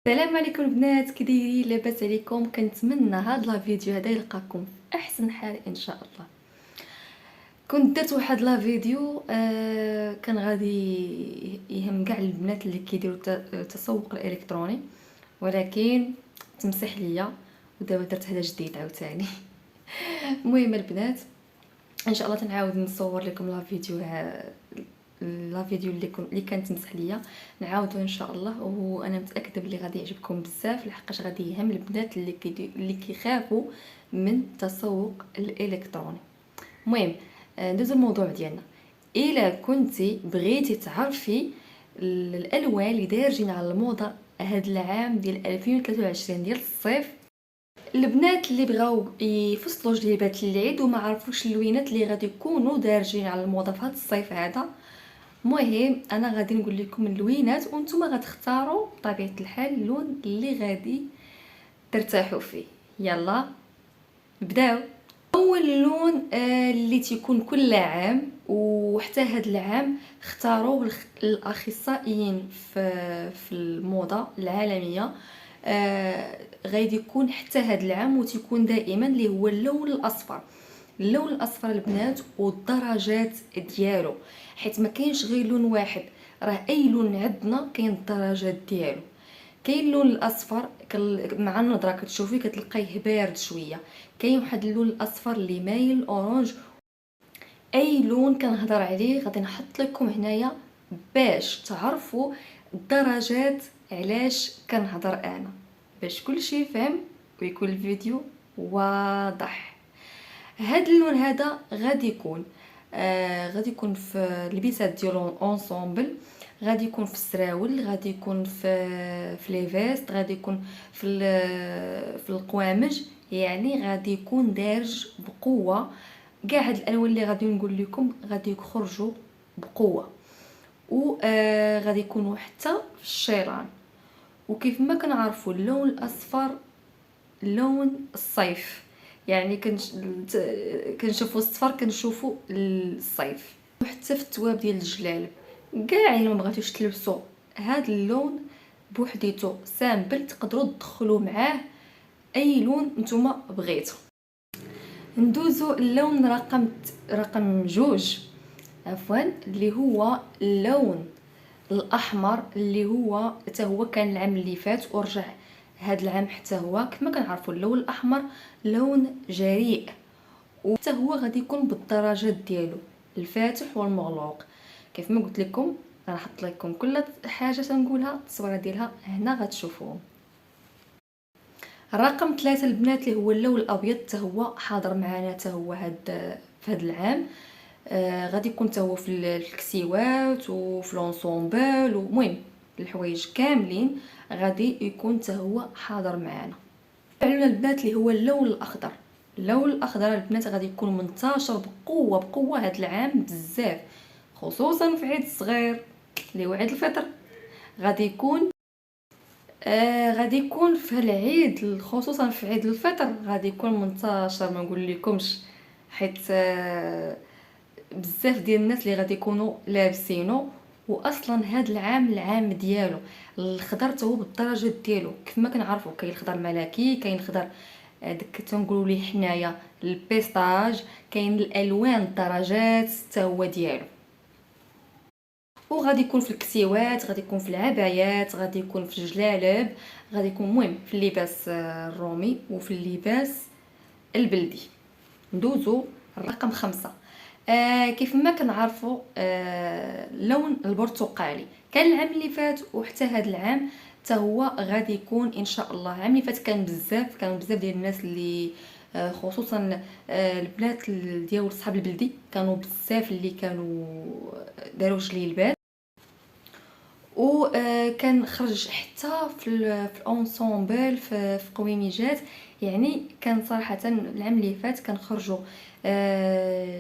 السلام عليكم البنات، كي دايرين؟ لاباس عليكم؟ كنتمنى هاد لا فيديو هذا يلقاكم في احسن حال ان شاء الله. كنت درت واحد لا فيديو كان غادي يهم كاع البنات اللي كيديروا التسوق الالكتروني، ولكن تمسح ليا ودابا درت هذا جديد عاوتاني. المهم البنات، ان شاء الله تنعاود نصور لكم لا فيديو اللي كانت تمسح ليا، نعاودو ان شاء الله. وانا متاكده بلي غادي يعجبكم بزاف، لحقاش غادي يهم البنات اللي كيخافوا من التسوق الالكتروني. المهم ندوزو الموضوع ديالنا. الا كنتي بغيتي تعرفي الالوان اللي دارجين على الموضه هاد العام ديال 2023 ديال الصيف، البنات اللي بغاو يفصلوا جليبات العيد وما عرفوش اللوينات اللي غادي يكونوا دارجين على الموضه في هذا الصيف هذا، المهم انا غادي نقول لكم اللوينات وانتم غتختاروا بطبيعه الحال اللون اللي غادي ترتاحوا فيه. يلا نبداو. اول لون اللي تيكون كل عام وحتى هذا العام اختاروه الاخصائيين في الموضه العالميه، غادي يكون حتى هذا العام وتيكون دائما اللي هو اللون الاصفر. اللون الاصفر البنات والدرجات ديالو، حيت ما كاينش غير لون واحد، راه اي لون عندنا كاين الدرجات ديالو. كاين اللون الاصفر مع النظره كتشوفيه كتلقايه بارد شويه، كاين واحد اللون الاصفر اللي مايل اورانج. اي لون كنهضر عليه غادي نحط لكم هنايا باش تعرفوا الدرجات. علاش كنهضر انا؟ باش كلشي فهم ويكون الفيديو واضح. هاد اللون هذا غادي يكون في البيسات ديالو اونسومبل، غادي يكون في السراول، غادي يكون في لي فيست، غادي يكون في القوامج، يعني غادي يكون دارج بقوه. كاع هاد الالوان اللي غادي نقول لكم غادي يخرجوا بقوه، و غادي يكونوا حتى في الشيران. وكيف ما كنعرفوا اللون الاصفر لون الصيف، يعني كنشوفوا الصفر كنشوفوا الصيف. وحتى في التواب ديال الجلالب كاع الا ما بغيتوش تلبسوا هذا اللون بوحديتو سامبل، تقدروا تدخلوا معاه اي لون نتوما بغيتو. ندوزو اللون رقم جوج، عفوا، اللي هو اللون الاحمر، اللي هو حتى هو كان العام اللي فات ورجع هذا العام. حتى هو كما كنعرفوا اللون الاحمر لون جريء، وحتى هو غادي يكون بالدرجات ديالو الفاتح والمغلوق. كيف ما قلت لكم غنحط لكم كل حاجه تنقولها التصويره ديالها هنا غتشوفوهم. الرقم 3 البنات اللي هو اللون الابيض، حتى هو حاضر معنا، حتى هو في هذا العام. غادي يكون حتى هو في الكسيوات وفي لونسومبل، ومهم الحوايج كاملين غادي يكون حتى هو حاضر معنا. فعلنا البنات اللي هو اللون الاخضر. اللون الاخضر البنات غادي يكون منتشر بقوه هذا العام بزاف، خصوصا في عيد الصغير اللي هو عيد الفطر. غادي يكون في العيد، خصوصا في عيد الفطر غادي يكون منتشر ما نقول لكمش، حيت بزاف ديال الناس اللي غادي يكونوا لابسينه. واصلا هذا العام العام ديالو الخضر حتى هو بالدرجات ديالو. كيف ما كنعرفوا كاين الخضر ملكي، كاين الخضر داك تنقولوا ليه حنايا البيستاج، كاين الالوان الدرجات حتى هو ديالو. وغادي يكون في الكسيوات، غادي يكون في العبايات، غادي يكون في الجلالب، غادي يكون مهم في اللباس الرومي وفي اللباس البلدي. ندوزو الرقم 5. كيف ما كنعرفوا اللون البرتقالي كان العام اللي فات وحتى هذا العام حتى هو غادي يكون ان شاء الله. العام اللي فات كانوا بزاف ديال الناس اللي خصوصا البنات ديال صحاب البلدي كانوا بزاف اللي كانوا داروا جليلبات، وكان خرج حتى في الانسومبل في قويميجات. يعني كان صراحه العام اللي فات كان خرجوا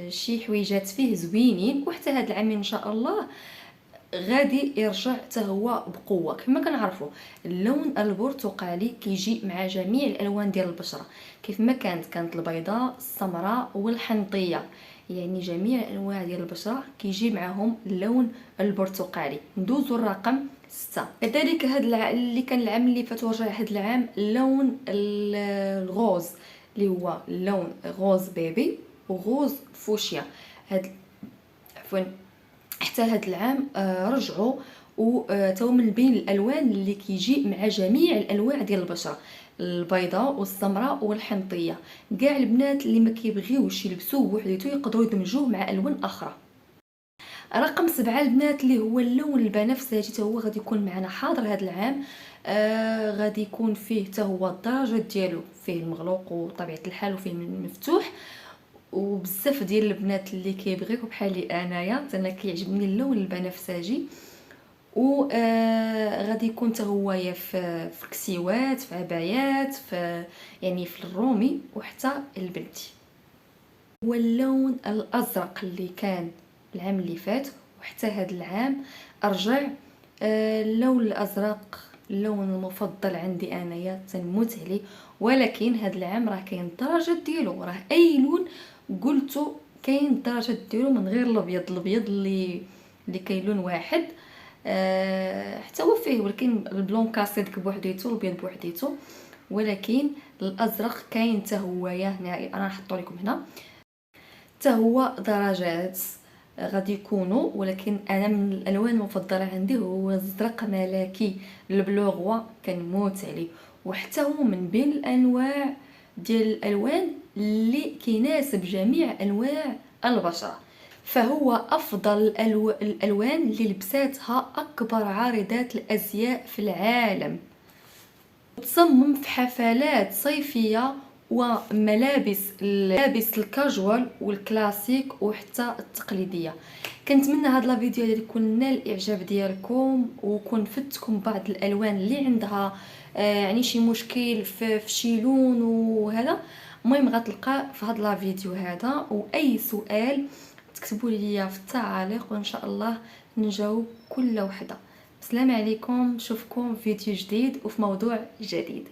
شي حويجات فيه زوينين، وحتى هذا العام ان شاء الله غادي يرجع حتى هو بقوه. كما كنعرفوا اللون البرتقالي كيجي مع جميع الالوان ديال البشره، كيف ما كانت البيضاء السمراء والحنطيه، يعني جميع الانواع ديال البشره كيجي معهم اللون البرتقالي. ندوزو الرقم 6. كذلك اللي كان العام اللي فات ورجع هاد العام اللون الغوز، اللي هو اللون غوز بيبي وغوز فوشيا. هاد عفوا حتى هاد العام رجعوا وتو من بين الالوان اللي كيجي مع جميع الانواع ديال البشره، البيضاء والسمراء والحنطيه. كاع البنات اللي ما كيبغيوش يلبسوه بوحديتو يقدروا يدمجوه مع الوان اخرى. رقم 7 البنات اللي هو اللون البنفسجي، حتى هو غادي يكون معنا حاضر هذا العام. غادي يكون فيه حتى هو الدرجات ديالو، فيه المغلوق وطبيعه الحال وفيه المفتوح. وبزاف ديال البنات اللي كيبغيو بحالي انايا انا كيعجبني اللون البنفسجي. و غادي يكون حتى هو في كسيوات، في عبايات، في يعني في الرومي وحتى البلدي. هو اللون الازرق اللي كان العام اللي فات وحتى هذا العام رجع. اللون الازرق اللون المفضل عندي انايا، تنموت عليه. ولكن هذا العام راه كاين الدرجات ديالو، راه اي لون قلتو كاين الدرجات ديالو من غير الابيض اللي كاين لون واحد. حتى هو فيه، ولكن البلون كاسيدك بوحديتو، الابيض بوحديتو. ولكن الازرق كاين حتى هو، يعني انا نحطو لكم هنا حتى هو درجات غادي يكونوا. ولكن انا من الالوان المفضله عندي هو الزرق ملكي البلوغوا، كنموت عليه. وحتى هو من بين الانواع ديال الالوان اللي كيناسب جميع انواع البشره، فهو افضل الالوان اللي لبساتها اكبر عارضات الازياء في العالم. تصمم في حفلات صيفيه وملابس الكاجوال والكلاسيك وحتى التقليديه. كنتمنى هذا الفيديو يكون نال الاعجاب ديالكم، وكون فدتكم بعض الالوان اللي عندها يعني شي مشكل في شي لون وهذا. المهم غتلقى في هذا الفيديو هذا، واي سؤال تكتبوا لي في التعاليق وان شاء الله نجاوب كل وحده. السلام عليكم، نشوفكم في فيديو جديد وفي موضوع جديد.